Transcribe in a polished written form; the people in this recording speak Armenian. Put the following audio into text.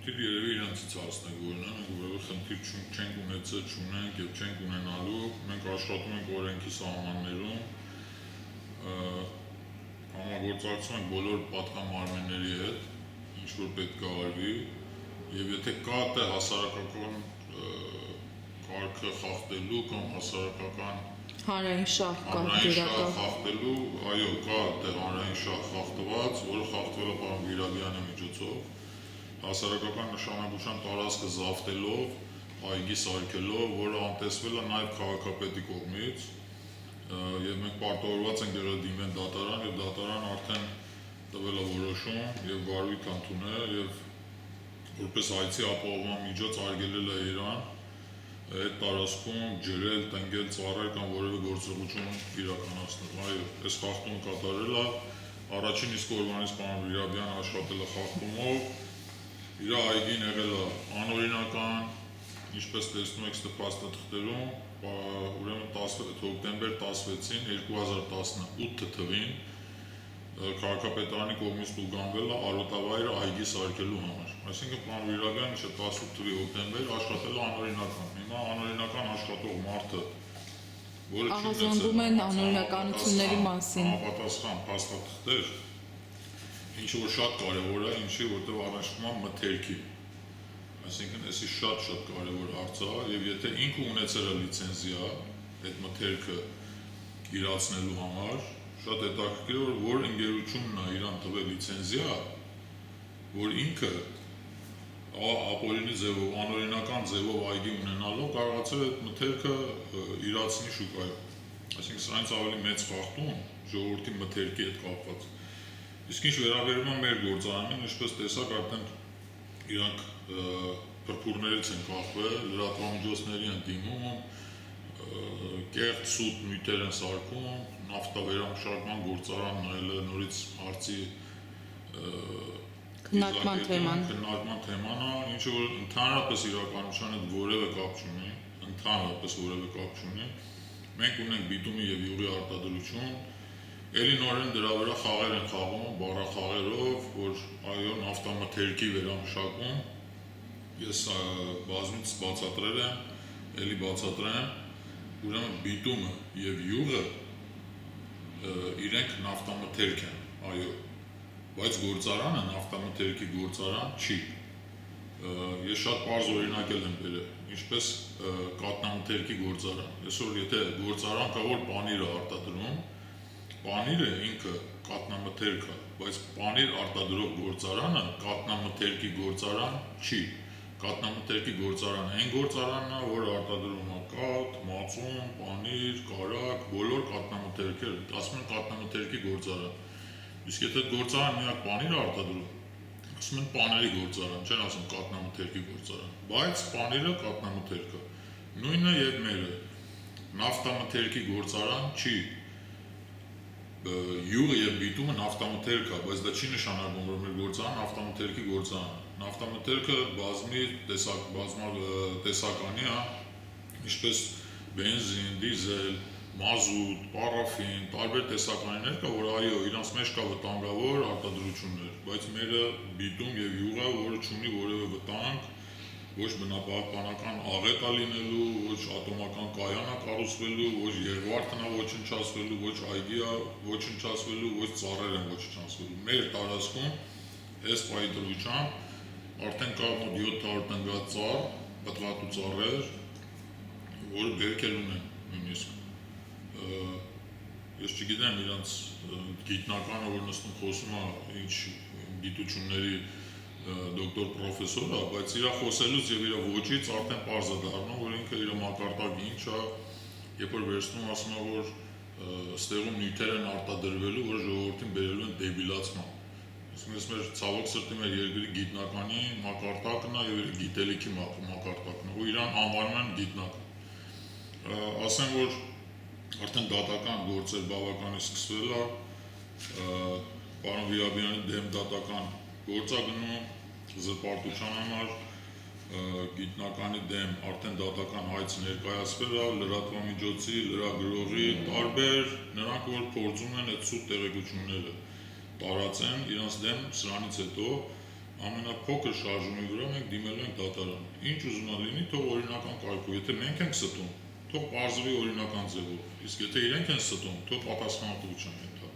խնդիր երևի իրանցից հասնենք, որն է, մենք որևէ խնդիր չենք ունեցել, չունենք եւ չենք ունենալու, մենք աշխատում ենք օրենքի սահմաններում, համագործակցում ենք բոլոր պատգամարմենների հետ, ինչ որ պետք է արվի, եւ եթե կա այդտեղ հասարակական կարգը խախտելու կամ հասարակական հանրային շահ կա խախտելու, այո, կա այդտեղ հանրային շահ խախտված, որը խախտվել է պարոն Վիրաբյանի միջոցով, հասարակական նշանակության տարածքը զավթելով, այգի սարքելով, որը անտեսվել է նաև քաղաքապետի կողմից, եւ մենք պարտավորված ենք եղել դիմել դատարան, եւ դատարան արդեն տվել է որոշում եւ վարույթ ընդունել եւ որպես այցի ապահովման միջոց արգելել է իրան այդ տարածքում ջրել, տնկել, ծառայել կամ որևէ գործողություն իրականացնել։ Այո, այս խախտումը կատարել է առաջին իսկ օրվանից պարոն Վիրաբյանը աշխատել է խախտումով, իր այգին եղել է անօրինական, ինչպես տեսնում եք ստպաստաթղթերում, ուրեմն հոկտեմբեր 16-ին 2018 թվին քաղաքապետարանի կողմից տուգանվել է արոտավայրը այգի սարքելու համար։ Այսինքն պարոն Վիրաբյանը 18 թվականի հոկտեմբեր աշխատել է անօրինական։ Հիմա անօրինական աշխատող մարդը, որը ահազանգում են անօրինականությունների մասին համապատասխան փաստաթղթեր, ինչ որ շատ կարևոր է, ինչի որտեղ առաջնում է մթերքի։ Այսինքն էսի շատ կարևոր հարց է, եւ եթե ինքը ունեցել է լիցենզիա այդ մթերքը իրացնելու համար, շատ հետաքրքիր է, որ ընկերությունն է իրան տվել լիցենզիա, որ ինքը ապօրինի ձևով, անօրինական ձևով այգի ունենալով կարողացել է այդ մթերքը իրացնի շուկայում։ Այսինքն սրանից ավելի մեծ խախտում ժողովրդի մթերքի հետ կապված։ Իսկ ինչ վերաբերում է մեր գործարանին, ինչպես տեսակ արդեն իրանք փրփուրներից են կախվել, լրատվամիջոցների են դիմում, կեղծ սուտ նյութեր են սարքում, նավթավերամշակման գործարանն այլ նորից հարցի քննարկման թեման է, ինչը որ ընդհանրապես իրականության հետ որևէ կապ չունի, մենք ունենք բիտումի եւ յուղի արտադրություն, էլի նորեն դրա վրա խաղեր են խաղում, բառախաղերով, որ այո, նավթամթերքի վերամշակում, ես բազմից բացատրել եմ, էլի բացատրեմ, ուրեմն բիտումը եւ յուղը իրենք նավթամթերք են, այո, բայց գործարանը նավթամթերքի գործարան չի։ Ես շատ պարզ օրինակել եմ բերել, ինչպես կաթնամթերքի գործարան։ Այսօր եթե գործարան կա, որ պանիր է արտադրում, պանիրը ինքը կաթնամթերք է, բայց պանիր արտադրող գործարանը կաթնամթերքի գործարան չի։ Կաթնամթերքի գործարանը այն գործարանն է, որ արտադրում է կաթ, մածուն, պանիր, կարագ, բոլոր կաթնամթերքերը, ասում են կաթնամթերքի գործարան։ Իսկ եթե գործարան միակ պանիր է արտադրում, ասում են պաների գործարան, չեն ասում կաթնամթերքի գործարան, բայց պանիրը կաթնամթերք է։ Նույնը եւ մերը, նավթամթերքի գործարան չի։ Յուղը եւ բիտումը նավթամթերք է, բայց դա չի նշանակում, որ մեր գործարանը նավթամթերքի գործարան է։ Նավթամթերքը բազմի տեսականի է, ինչպես բենզին, դիզել, մազուտ, պարաֆին, տարբեր տեսականիներ կա, որ այո, իրանց մեջ կա վտանգավոր արտադրություններ, բայց մերը բիտում եւ յուղը, որը չունի որևէ վտանգ, ոչ բնապահպանական աղետ է լինելու, ոչ ատոմական կայան է կառուցվելու, ոչ Երևանն է ոչնչացվելու, ոչ այգի է ոչնչացվելու, ոչ ծառեր են ոչնչացվելու։ Մեր տարածքում այս պայծրությամբ արդեն կա մոտ 700 տնկած ծառ, պտղատու ծառեր, որը բերքել ունեն նույնիսկ։ Ես չգիտեմ իրանց գիտնականը, որ նստում խոսում է ինչ գիտությունների դոկտոր պրոֆեսոր է, բայց իր խոսելուց եւ իր ոճից արդեն պարզ է դառնում, որ ինքը իր մակարդակը ինչ է, երբ որ վերցնում ասում է, որ ստեղում նյութեր են արտադրվելու, որ ժողովրդին բերելու են դեբիլացման։ Ես մեր ցավոք սրտի մեր երկրի գիտնականի մակարդակն է եւ գիտելիքի մակարդակն է, ու իրան անվանում են գիտնակ։ Ասեմ, որ արդեն դատական գործեր բավականին սկսվել է, պարոն Վիրաբյանի դեմ դատական գործ է գնում, զրպարտության համար, գիտնականի դեմ արդեն դատական հայց ներկայացվել է, լրատվամիջոցի, լրագրողի, տարբեր նրանք, որ փորձում են այդ սուտ տեղեկությունները տարածեն, իրանց դեմ սրանից հետո ամենափոքր շարժումի վրա մենք դիմել ենք դատարան։ Ինչ ուզում ա լինի, թող օրինական կարգով, եթե մենք ենք ստում, թող բարձրի օրինական ձևով, իսկ եթե իրենք են ստում, թող պատասխանատվության ենթարկվեն։